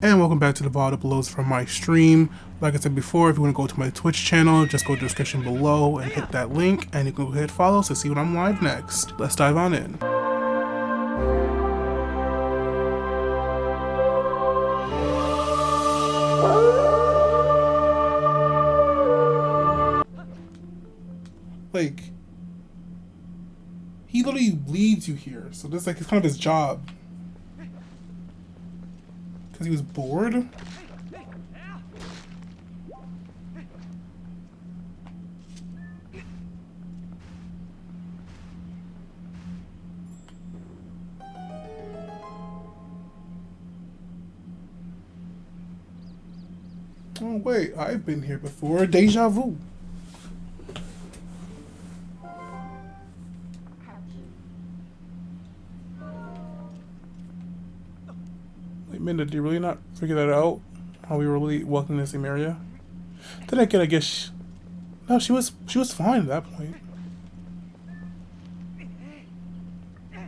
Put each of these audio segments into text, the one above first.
And welcome back to the VOD uploads from my stream. Like I said before, if you want to go to my Twitch channel, just go to the description below and hit that link, and you can go hit follow to see when I'm live next. Let's dive on in. Like, he literally leads you here, so this like it's kind of his job. Because he was bored? Oh wait, I've been here before. Deja vu. Wait a minute, did you really not figure that out? How we were really walking in the same area? Then again, I guess no, she was fine at that point. I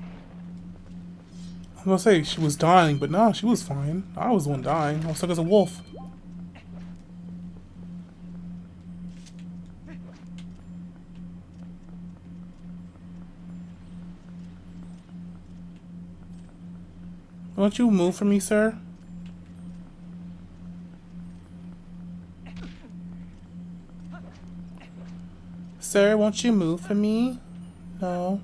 was gonna say she was dying, but no, she was fine. I was the one dying. I was stuck as a wolf. Won't you move for me, sir? Sir, won't you move for me? No.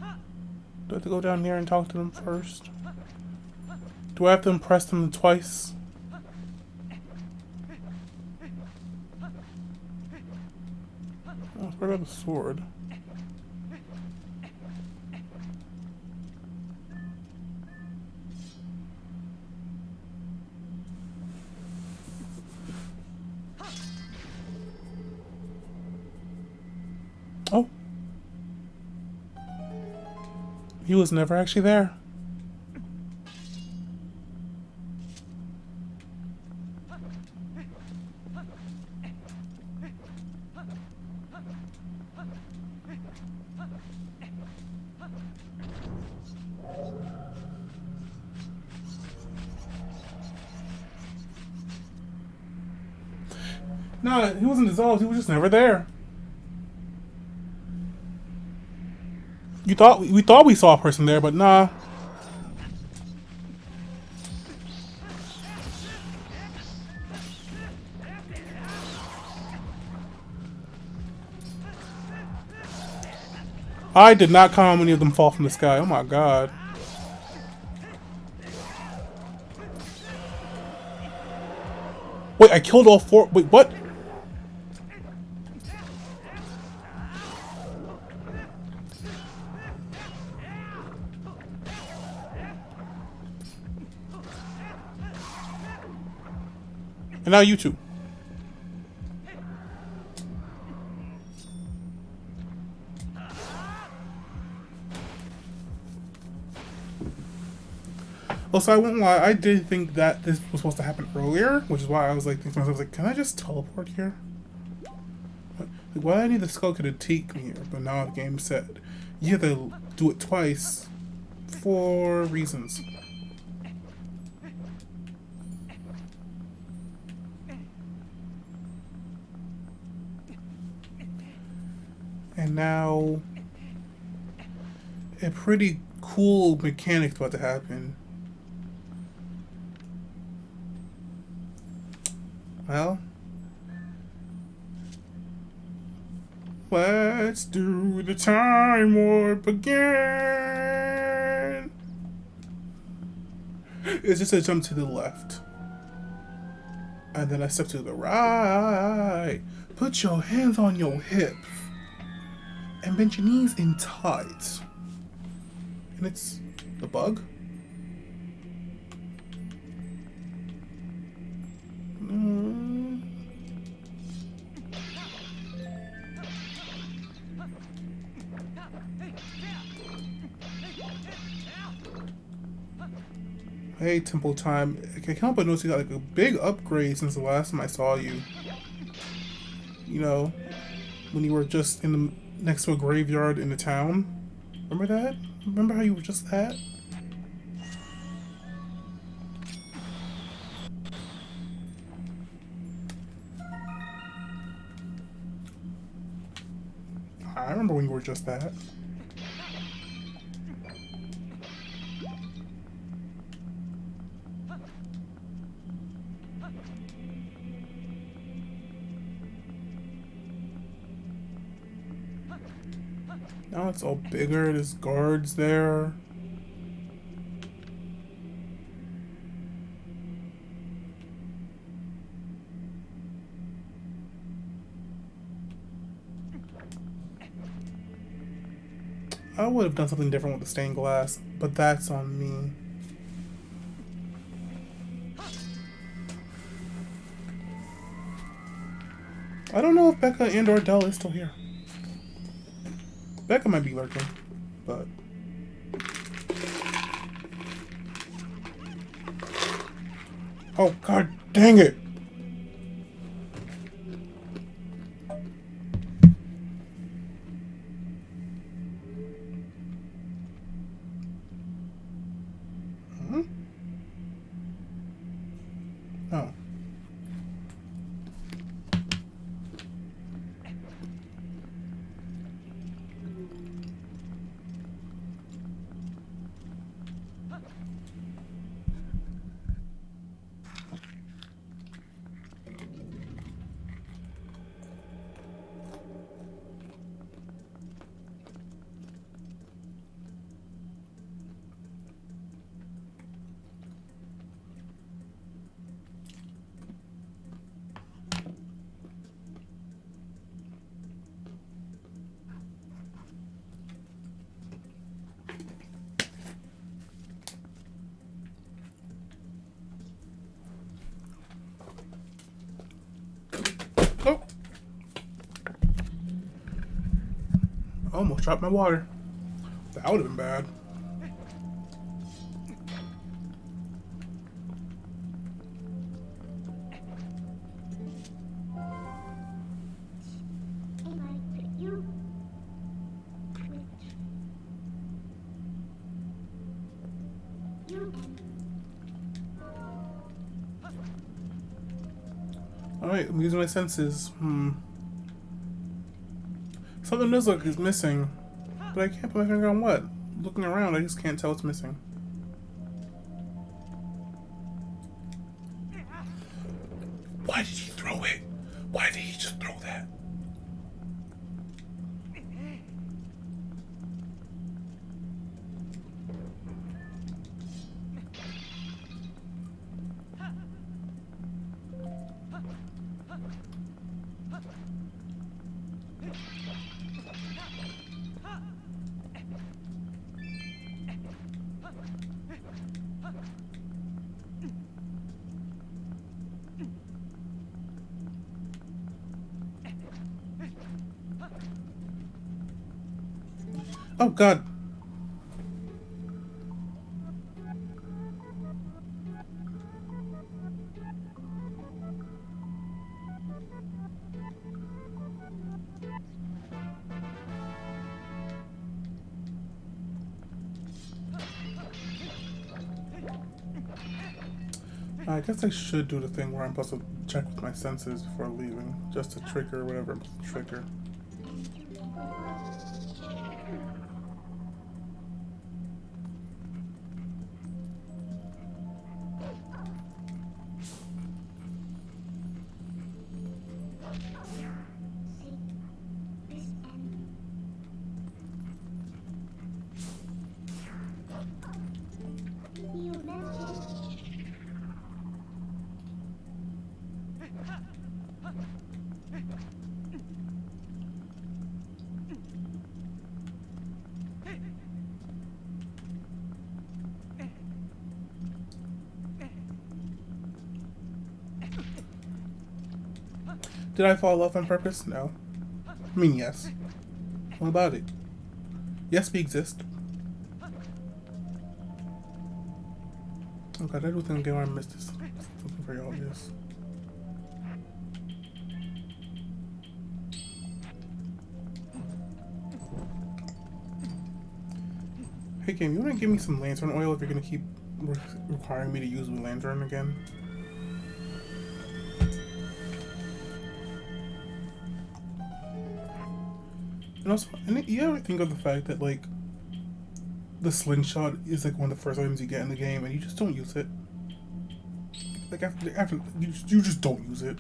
Do I have to go down here and talk to them first? Do I have to impress them twice? Oh, where about the sword? Oh. He was never actually there. No, he wasn't dissolved, he was just never there. We thought we saw a person there, but nah. I did not count how many of them fall from the sky. Oh my god. Wait, I killed all four. Wait, what? And now you two. Also, I won't lie, I did think that this was supposed to happen earlier, which is why I was like, thinking to myself, like, can I just teleport here? Like, why do I need the skull to take me here? But now the game said you have to do it twice for reasons. And now a pretty cool mechanic's about to happen. Well, let's do the time warp again. It's just a jump to the left. And then I step to the right. Put your hands on your hips. And bend your knees in tight. And it's the bug. Hey, Temple Time. I can't help but notice you got like a big upgrade since the last time I saw you. You know, when you were just in the next to a graveyard in the town. Remember that? Remember how you were just that? remember when you were just that. Now it's all bigger, there's guards there. I would have done something different with the stained glass, but that's on me. I don't know if Becca and or Dell is still here. Becca might be lurking, but... Oh, god dang it! Hmm? Oh. Oh! Almost dropped my water. That would have been bad. Alright, I'm using my senses. Something does look is missing, but I can't put my finger on what. Looking around, I just can't tell what's missing. Why did he throw it? Why did he just throw that? Oh god. I guess I should do the thing where I'm supposed to check with my senses before leaving, just to trigger whatever I'm supposed to trigger. Did I fall off on purpose? No. I mean, yes. What about it? Yes, we exist. Oh god, I do think I missed this. Something very obvious. Hey game, you wanna give me some lantern oil if you're gonna keep requiring me to use the lantern again? And also, and you ever think of the fact that like the slingshot is like one of the first items you get in the game, and you just don't use it. Like after you just don't use it.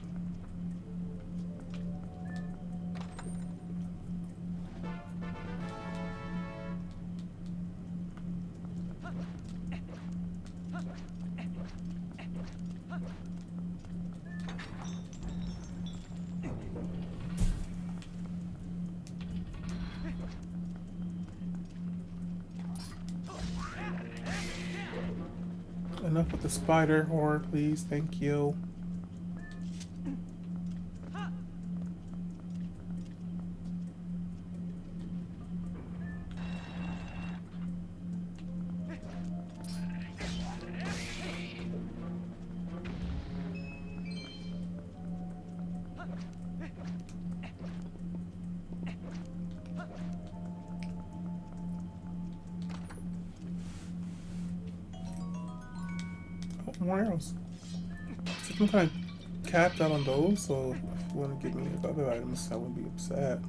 Enough with the spider horror, please. Thank you. Oh, more arrows. So I'm kind of capped out on those, so if you want to give me the other items, I wouldn't be upset.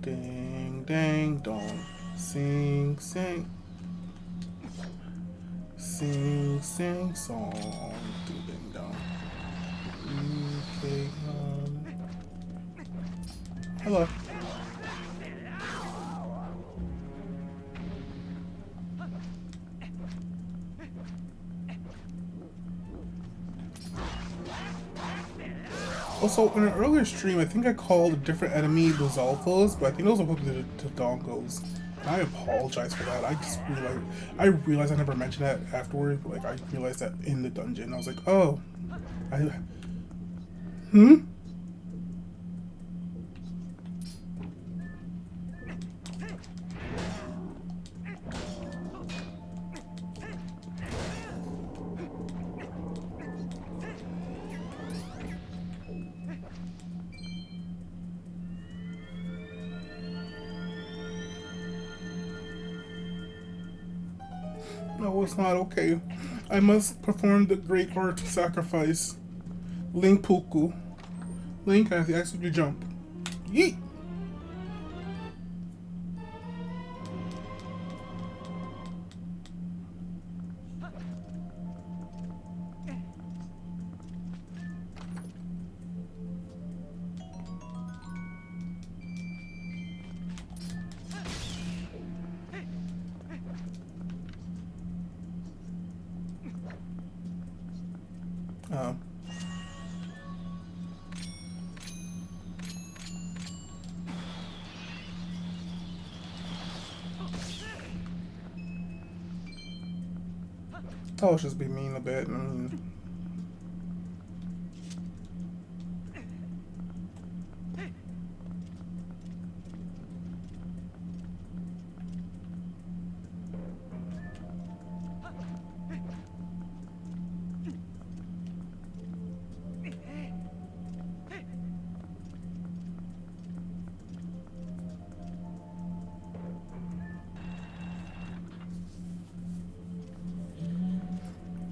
Ding, dang, dong. Sing, sing. Sing, sing, song. Ding, ding, dong. Okay, hello. Also, in an earlier stream, I think I called a different enemy those alphas, but I think those are hooked to dongos. And I apologize for that. I realized I never mentioned that afterward. But, like, I realized that in the dungeon. I was like, oh, I, hmm. No, it's not okay. I must perform the great art of sacrifice. Link Puku. Link, I have to ask you to jump. Yeet! Oh. I'll just be mean a bit.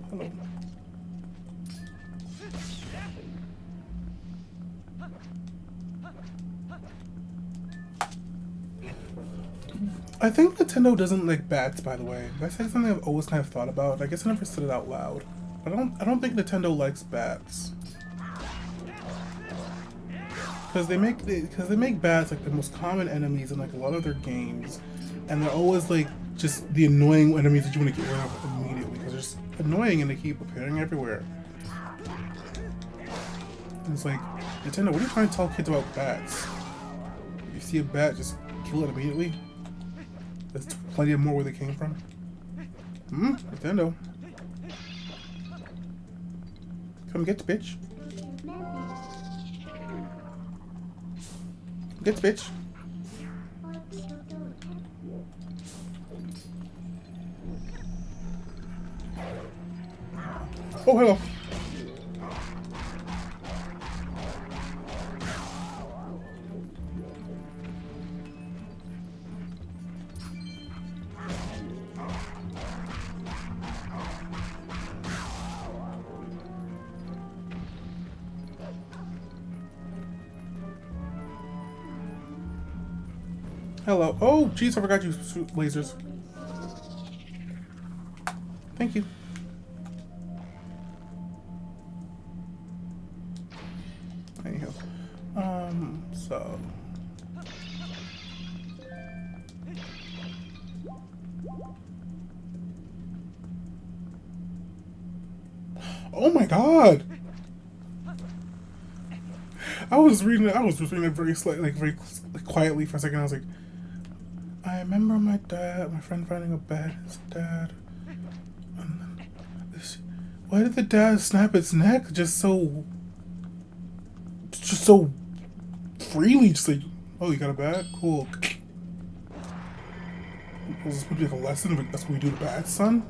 Hello. I think Nintendo doesn't like bats, by the way. That's like something I've always kind of thought about. I guess I never said it out loud. But I don't think Nintendo likes bats. Because they make bats like the most common enemies in like a lot of their games, and they're always like just the annoying enemies that you want to get rid of immediately because they're just annoying and they keep appearing everywhere. And it's like, Nintendo, what are you trying to tell kids about bats? If you see a bat, just kill it immediately. There's plenty of more where they came from. Nintendo. Come get the bitch. Get the bitch. Oh, hello. Hello. Oh, jeez, I forgot you shoot lasers. Thank you. Anyhow. So. Oh my god! I was reading it, I was just reading it very slightly, like very quietly for a second. I was like, I remember my friend finding a bed, his dad. And then this, why did the dad snap its neck just so freely? Just like, oh, you got a bat? Cool. Was this supposed to be like a lesson? Like, that's what we do to bats, son?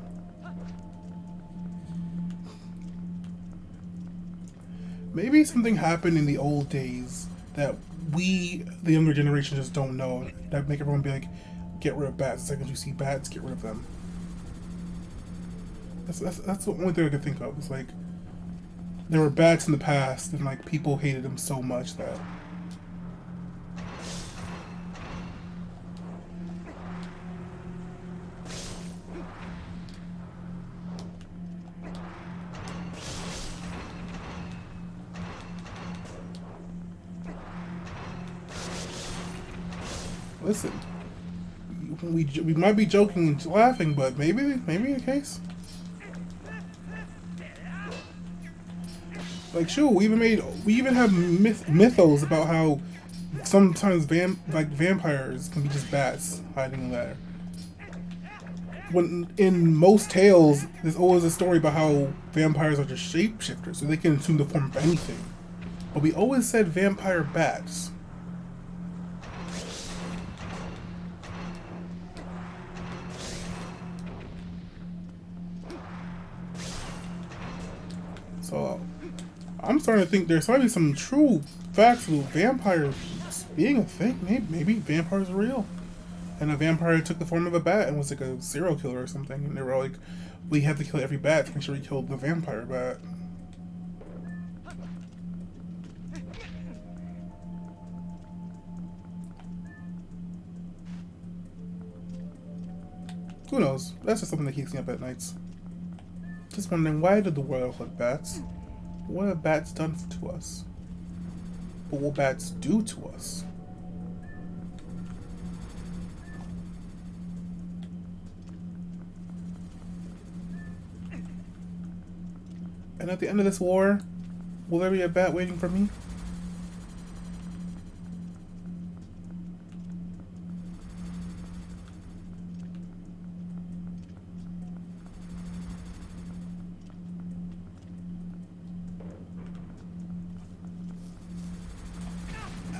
Maybe something happened in the old days that we, the younger generation, just don't know. That make everyone be like, get rid of bats. The second you see bats, get rid of them. That's the only thing I could think of. It's like there were bats in the past, and like people hated them so much that. Listen, we might be joking and laughing, but maybe the case. Like, sure, we even have mythos about how sometimes vampires can be just bats hiding there. When in most tales, there's always a story about how vampires are just shapeshifters, so they can assume the form of anything. But we always said vampire bats. So I'm starting to think there's probably some true facts about vampires being a thing. Maybe vampires are real. And a vampire took the form of a bat and was like a serial killer or something. And they were all like, we have to kill every bat to make sure we killed the vampire bat. Who knows? That's just something that keeps me up at nights. Just wondering, why did the world like bats? What have bats done to us? What will bats do to us? And at the end of this war, will there be a bat waiting for me?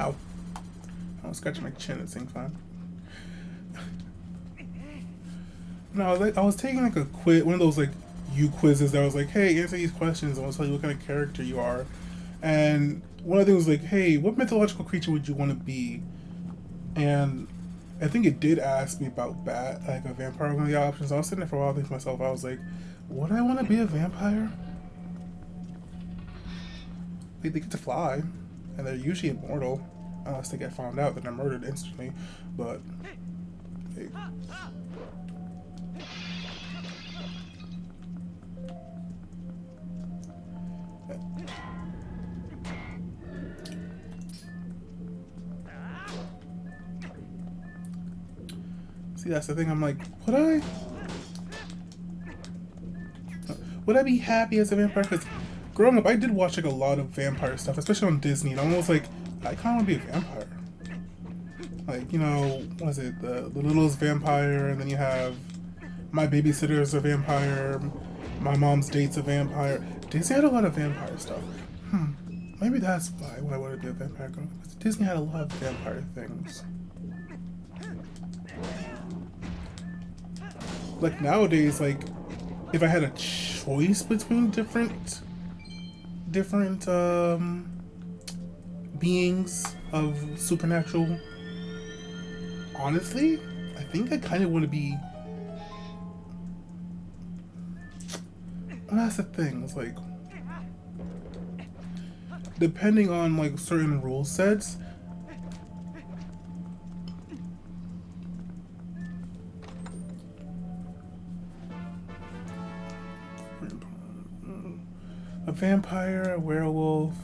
Ow. I was scratching my chin at the same time. No, I was taking like a quiz, one of those like quizzes that was like, hey, answer these questions and I'll tell you what kind of character you are. And one of the things was like, hey, what mythological creature would you want to be? And I think it did ask me about like a vampire, one of the options. I was sitting there for a while thinking to myself, I was like, would I want to be a vampire? They get to fly, and they're usually immortal, unless they get found out, then they're murdered instantly. But hey. See, that's the thing. I'm like, would I be happy as a vampire? Because growing up, I did watch like a lot of vampire stuff, especially on Disney, and I'm almost like, I kind of want to be a vampire. Like, you know, what is it? The Littlest Vampire, and then you have My Babysitter's a Vampire, My Mom's Date's a Vampire. Disney had a lot of vampire stuff. Maybe that's why I wanted to be a vampire girl. Because Disney had a lot of vampire things. Like nowadays, like if I had a choice between different beings of supernatural, honestly, I think I kind of want to be. Well, that's the thing. It's like depending on like certain rule sets. A vampire, a werewolf,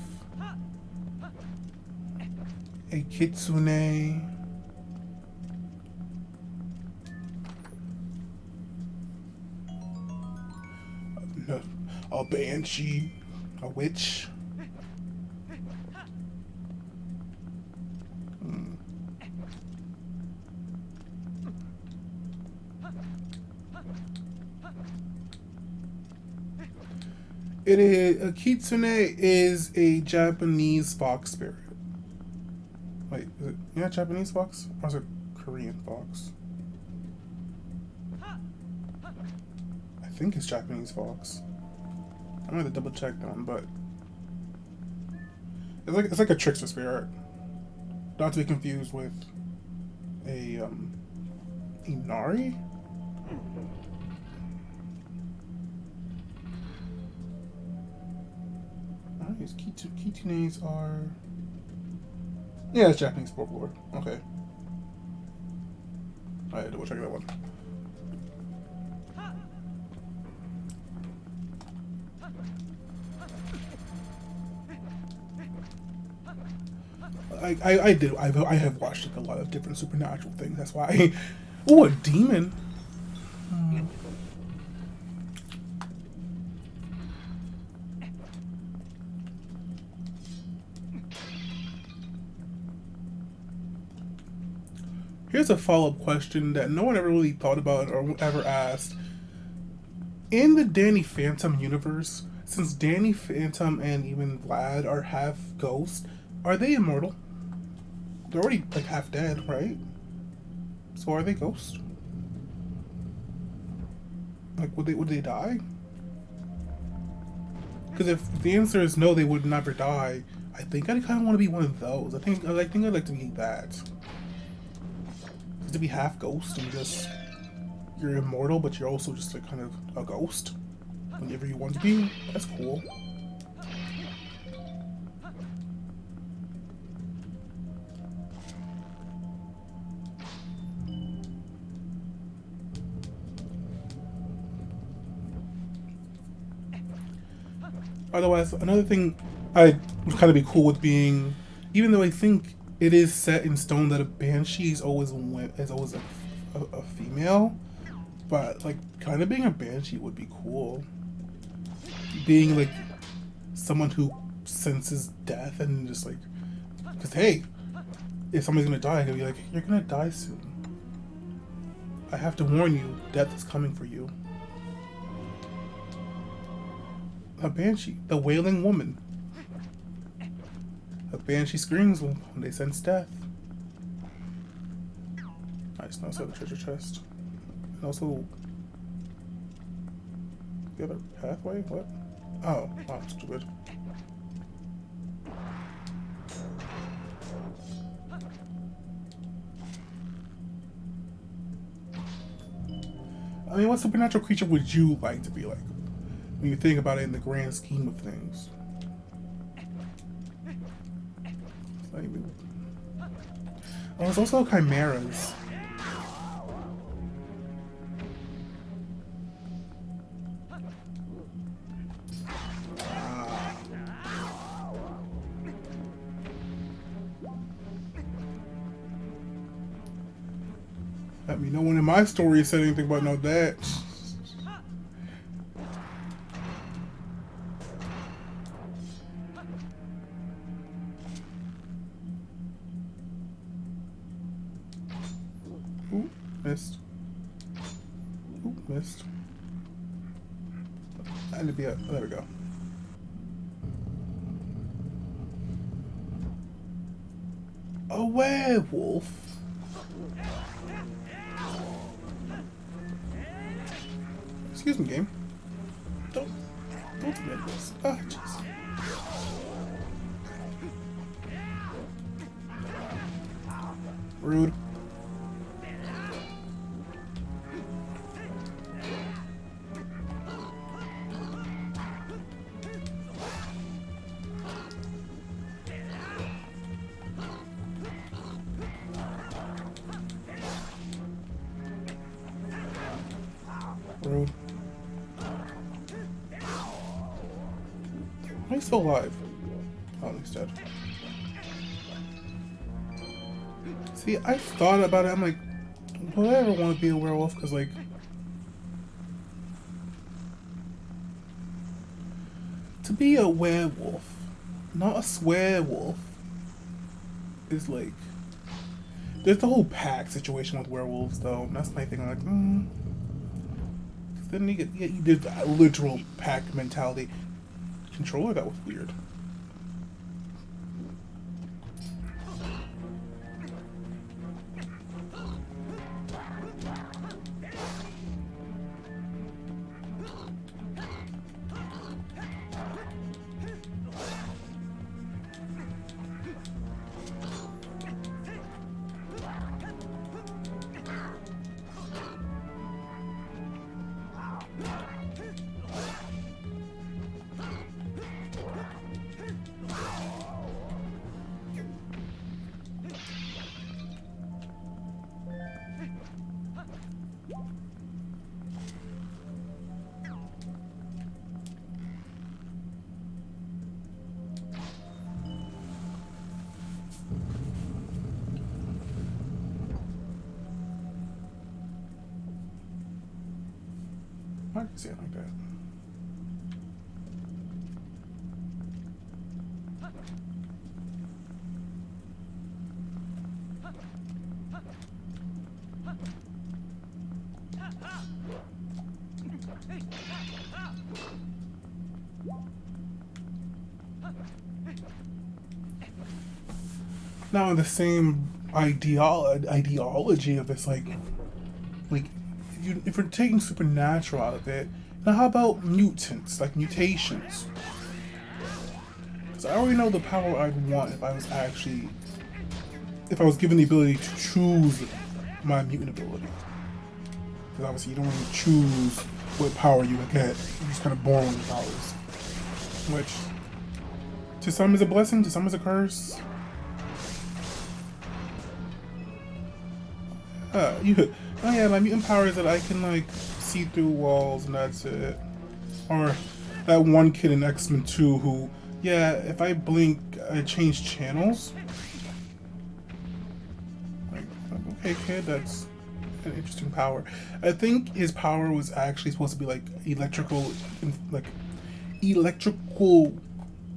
a kitsune, a banshee, a witch. It is a kitsune is a Japanese fox spirit. Wait, is it Japanese fox or is it Korean fox? I think it's Japanese fox. I'm gonna have to double check that one, but it's like a trickster spirit, not to be confused with a Inari. These kitunes are... Yeah, it's Japanese folklore. Okay. Alright, double check that one. I have watched like, a lot of different supernatural things. That's why. Oh, a demon. Here's a follow-up question that no one ever really thought about or ever asked. In the Danny Phantom universe, since Danny Phantom and even Vlad are half ghosts, are they immortal? They're already like half dead, right? So are they ghosts? Like, would they die? Because if the answer is no, they would never die. I think I kind of want to be one of those. I think I'd like to be that. To be half ghost and just you're immortal, but you're also just like kind of a ghost whenever you want to be. That's cool. Otherwise, another thing I would kind of be cool with being, even though I think it is set in stone that a banshee is always a female, but like kind of being a banshee would be cool. Being like someone who senses death and just like, because hey, if somebody's gonna die, he'll be like, you're gonna die soon. I have to warn you, death is coming for you. A banshee, the wailing woman. A banshee screams when they sense death. Nice, now I saw the treasure chest. And also... the other pathway? What? Oh, wow, stupid. I mean, what supernatural creature would you like to be like? When you think about it in the grand scheme of things. Oh, there's also chimeras. I mean, no one in my story said anything about no that. Ooh, missed. Ooh, missed. I need to be up. There we go. A werewolf. Excuse me, game. Don't admit this. Ah, jeez. Rude. Rude. Why is he still alive? Oh, he's dead. See, I thought about it. I'm like, would I ever want to be a werewolf? Because, like, to be a werewolf, not a swearwolf, is like. There's the whole pack situation with werewolves, though. That's my thing. I'm like, then you get the literal pack mentality. Controller, that was weird. I can see it like that. Now, in the same ideology of this, like if you're taking supernatural out of it, now how about mutants, like mutations? Because I already know the power I'd want if I was given the ability to choose my mutant ability. Because obviously you don't really choose what power you would get. You're just kind of born with powers. Which, to some is a blessing, to some is a curse. Oh yeah, my mutant power is that I can like see through walls and that's it. Or that one kid in X-Men 2 who, yeah, if I blink, I change channels. Like, okay kid, that's an interesting power. I think his power was actually supposed to be like electrical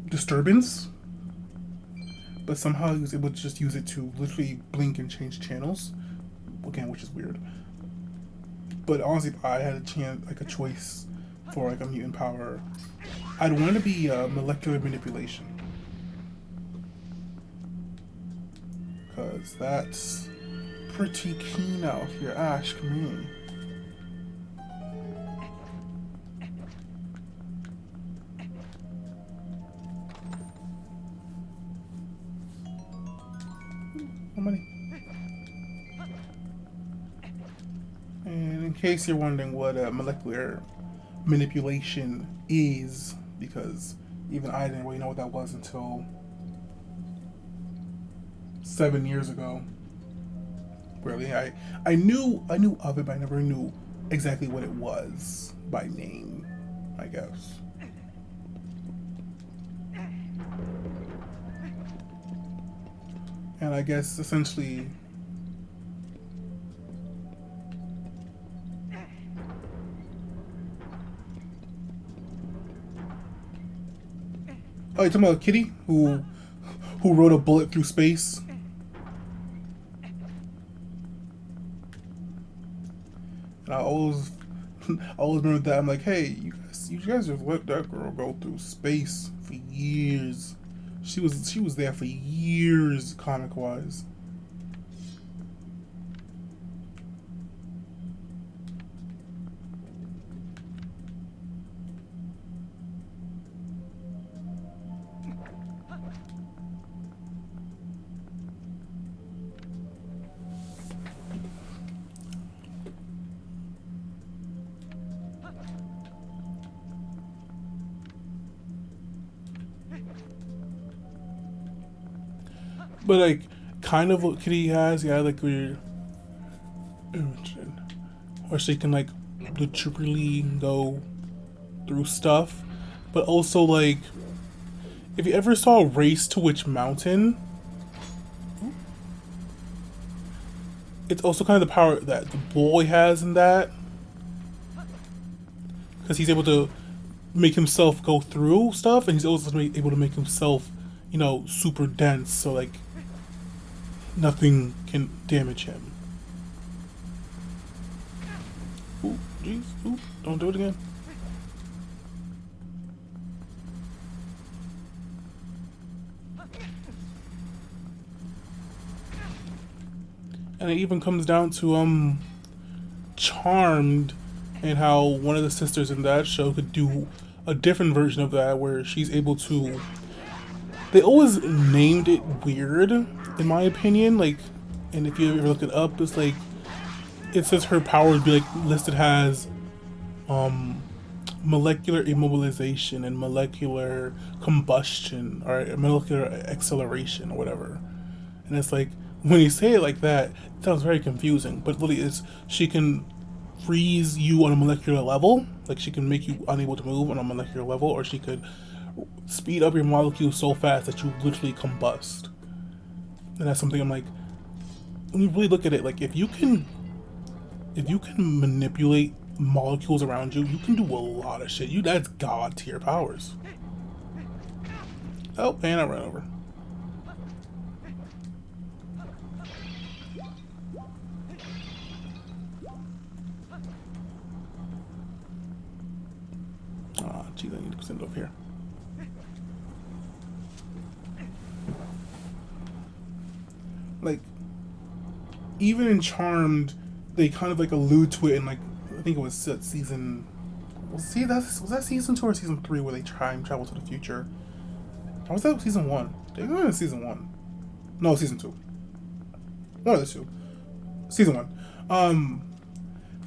disturbance. But somehow he was able to just use it to literally blink and change channels. Again, which is weird. But honestly, if I had a choice for like a mutant power, I'd want it to be molecular manipulation, because that's pretty keen out here. Ash, come here. How many? And in case you're wondering what molecular manipulation is, because even I didn't really know what that was until 7 years ago. Really, I knew of it, but I never knew exactly what it was by name, I guess. And I guess essentially, oh, you're talking about Kitty who rode a bullet through space? And I always remember that. I'm like, hey, you guys just let that girl go through space for years. She was there for years, comic wise. But like, kind of what Kitty has, yeah, like where she can like literally go through stuff, but also like If you ever saw Race to Witch Mountain, it's also kind of the power that the boy has in that, because he's able to make himself go through stuff, and he's also able to make himself, you know, super dense, so like nothing can damage him. Ooh, jeez, ooh, don't do it again. And it even comes down to Charmed, and how one of the sisters in that show could do a different version of that where she's able to, they always named it weird in my opinion, like, and if you ever look it up, it's like it says her power would be like listed as molecular immobilization and molecular combustion or molecular acceleration or whatever. And it's like, when you say it like that, it sounds very confusing. But really, is she can freeze you on a molecular level, like she can make you unable to move on a molecular level, or she could speed up your molecules so fast that you literally combust. And that's something I'm like, when you really look at it, like if you can manipulate molecules around you, you can do a lot of shit. That's god tier powers. Oh, and I ran over. Ah, geez, I need to send it up here. Like, even in Charmed, they kind of like allude to it in like, I think it was season. Was that season 2 or season 3 where they time travel to the future? Or was that season 1? They were in season 1. No, season 2. One of the two. Season 1.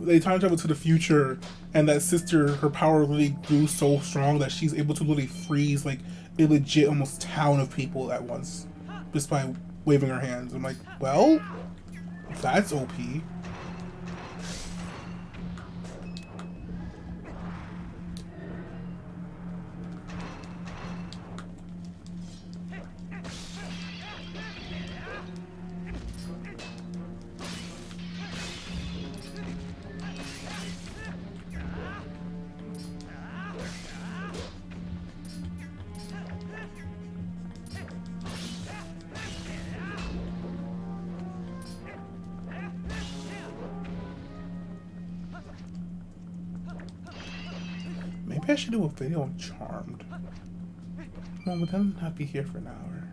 They time travel to the future, and that sister, her power really grew so strong that she's able to literally freeze like a legit almost town of people at once just by waving her hands. I'm like, well, that's OP. Maybe I should do a video on Charmed. Well, but then I'd be here for an hour.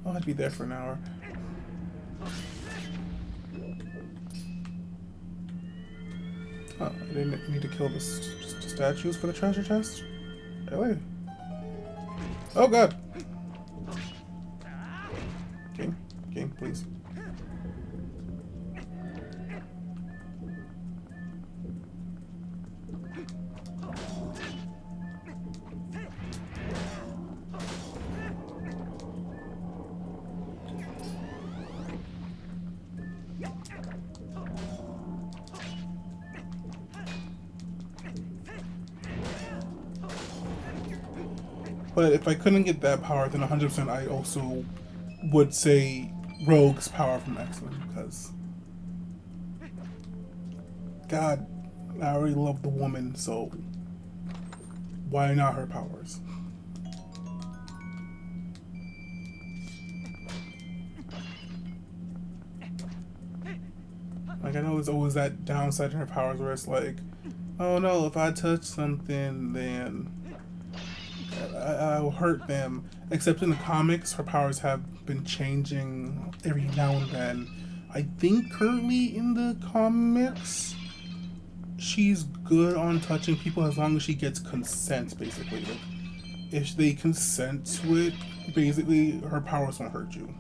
Oh, I'd be there for an hour. Oh, I didn't need to kill the statues for the treasure chest? Really? Oh god! Game, please. But if I couldn't get that power, then 100% I also would say Rogue's power from X-Men, because God, I already love the woman, so why not her powers? Like, I know there's always that downside to her powers where it's like, oh no, if I touch something, then I'll hurt them. Except in the comics, her powers have been changing every now and then. I think currently in the comics, she's good on touching people as long as she gets consent, basically. Like, if they consent to it, basically, her powers won't hurt you.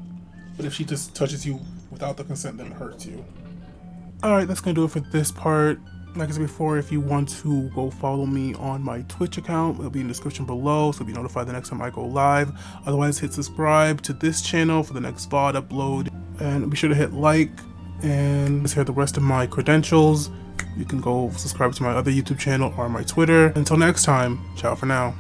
But if she just touches you without the consent, then it hurts you. Alright, that's gonna do it for this part. Like I said before, if you want to go follow me on my Twitch account, it'll be in the description below, so you'll be notified the next time I go live. Otherwise, hit subscribe to this channel for the next VOD upload. And be sure to hit like, and hear the rest of my credentials. You can go subscribe to my other YouTube channel or my Twitter. Until next time, ciao for now.